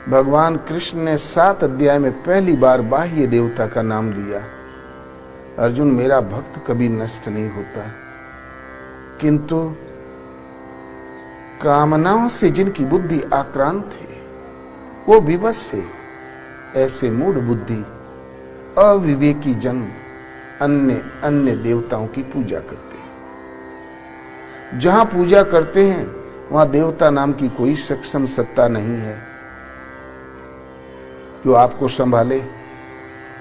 भगवान कृष्ण ने 7 अध्याय में पहली बार बाह्य देवता का नाम लिया। अर्जुन, मेरा भक्त कभी नष्ट नहीं होता, किंतु कामनाओं से जिनकी बुद्धि आक्रांत है, वो विवश है, ऐसे मूढ़ बुद्धि अविवेकी जन अन्य अन्य देवताओं की पूजा करते हैं। जहां पूजा करते हैं वहां देवता नाम की कोई सक्षम सत्ता नहीं है जो आपको संभाले,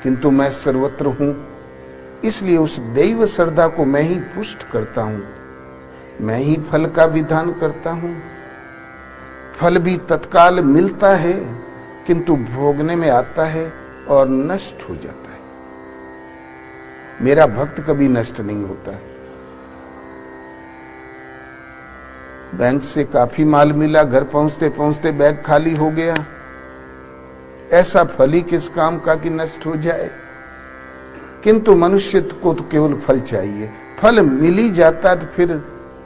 किंतु मैं सर्वत्र हूं, इसलिए उस दैव श्रद्धा को मैं ही पुष्ट करता हूं, मैं ही फल का विधान करता हूं। फल भी तत्काल मिलता है, किंतु भोगने में आता है और नष्ट हो जाता है। मेरा भक्त कभी नष्ट नहीं होता। बैंक से काफी माल मिला, घर पहुंचते पहुंचते बैग खाली हो गया, ऐसा फल ही किस काम का कि नष्ट हो जाए। किंतु मनुष्य को तो केवल फल चाहिए, फल मिल ही जाता तो फिर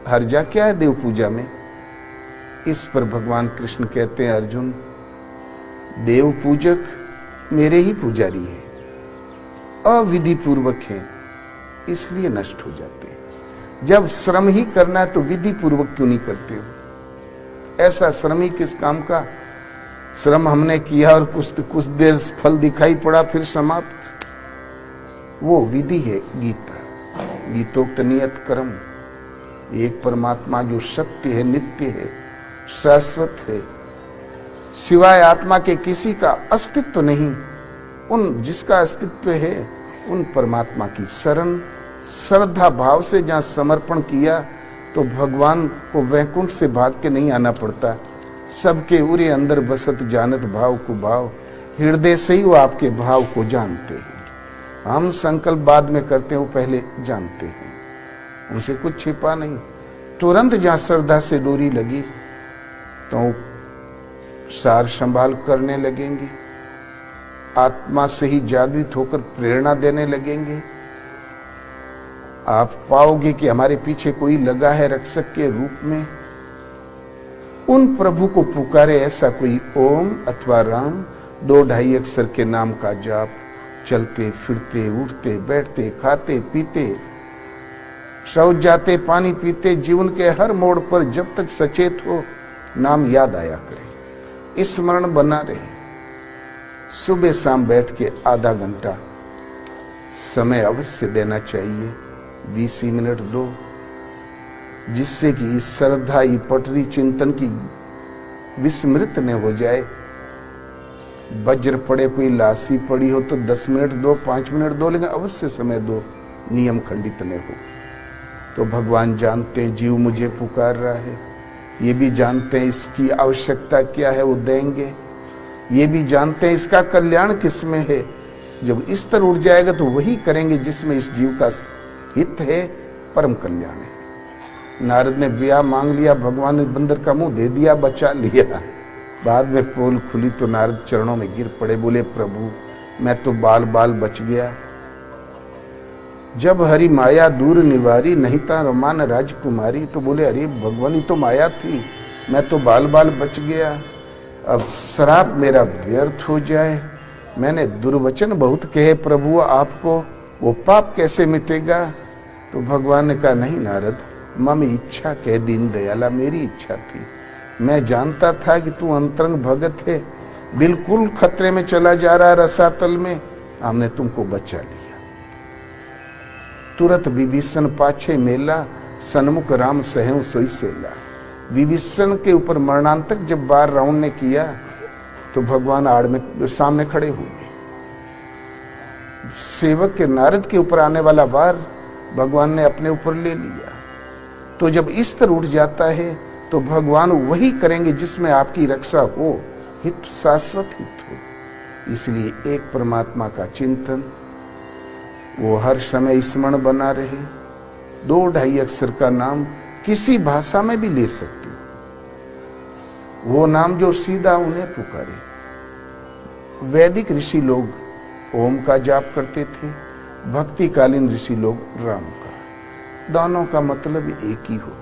हर्जा क्या है देव पूजा में। इस पर भगवान कृष्ण कहते हैं, अर्जुन, देव पूजक मेरे ही पुजारी है, अविधि पूर्वक है, इसलिए नष्ट हो जाते हैं। जब श्रम ही करना है तो विधि पूर्वक क्यों नहीं करते हो? ऐसा श्रम ही किस काम का? श्रम हमने किया और कुछ देर फल दिखाई पड़ा, फिर समाप्त। वो विधि है गीता, गीतोक्त नियत कर्म। एक परमात्मा जो सत्य है, नित्य है, शाश्वत है, सिवाय आत्मा के किसी का अस्तित्व नहीं। उन जिसका अस्तित्व है उन परमात्मा की शरण श्रद्धा भाव से जहां समर्पण किया तो भगवान को वैकुंठ से भाग के नहीं आना पड़ता। सबके उरे अंदर बसत जानत भाव को भाव, हृदय से ही वो आपके भाव को जानते हैं। हम संकल्प बाद में करते हैं, वो पहले जानते हैं, उनसे कुछ छिपा नहीं। तुरंत जहां श्रद्धा से डोरी लगी तो सार संभाल करने लगेंगे, आत्मा से ही जागृत होकर प्रेरणा देने लगेंगे। आप पाओगे कि हमारे पीछे कोई लगा है रक्षक के रूप में। उन प्रभु को पुकारे ऐसा कोई ओम अथवा राम, 2-2.5 अक्षर के नाम का जाप, चलते फिरते उठते बैठते खाते पीते शौच जाते पानी पीते, जीवन के हर मोड़ पर जब तक सचेत हो नाम याद आया करे, स्मरण बना रहे। सुबह शाम बैठ के आधा घंटा समय अवश्य देना चाहिए, 20 मिनट दो, जिससे कि इस श्रद्धा ये पटरी चिंतन की विस्मृत न हो जाए। वज्र पड़े, कोई लाशी पड़ी हो तो 10 मिनट दो, 5 मिनट दो, लेकिन अवश्य समय दो, नियम खंडित न हो। तो भगवान जानते हैं जीव मुझे पुकार रहा है, ये भी जानते हैं इसकी आवश्यकता क्या है, वो देंगे। ये भी जानते हैं इसका कल्याण किसमें है। जब स्तर उठ जाएगा तो वही करेंगे जिसमें इस जीव का हित है, परम कल्याण है। नारद ने ब्याह मांग लिया, भगवान ने बंदर का मुंह दे दिया, बचा लिया। बाद में पोल खुली तो नारद चरणों में गिर पड़े, बोले प्रभु मैं तो बाल बाल बच गया। जब हरि माया दूर निवारी, नहीं था रमान राजकुमारी। तो बोले अरे भगवान ही तो माया थी, मैं तो बाल बाल बच गया। अब श्राप मेरा व्यर्थ हो जाए, मैंने दुर्वचन बहुत कहे प्रभु आपको, वो पाप कैसे मिटेगा? तो भगवान ने कहा नहीं नारद, मम इच्छा कह दीन दयाला, मेरी इच्छा थी। मैं जानता था कि तू अंतरंग भगत है, बिल्कुल खतरे में चला जा रहा रसातल में, हमने तुमको बचा लिया। तुरंत विभीषण पाछे मेला, सन्मुख राम सहु सोई सेला। विभीषण के ऊपर मरणांतक जब बार रावण ने किया तो भगवान आड़ में सामने खड़े हुए। सेवक के नारद के ऊपर आने वाला वार भगवान ने अपने ऊपर ले लिया। तो जब इस तरह उठ जाता है तो भगवान वही करेंगे जिसमें आपकी रक्षा हो, हित शाश्वत हित हो। इसलिए एक परमात्मा का चिंतन, वो हर समय स्मरण बना रहे। 2-2.5 अक्षर का नाम किसी भाषा में भी ले सकते हो, वो नाम जो सीधा उन्हें पुकारे। वैदिक ऋषि लोग ओम का जाप करते थे, भक्तिकालीन ऋषि लोग राम का। दोनों का मतलब एक ही होता है।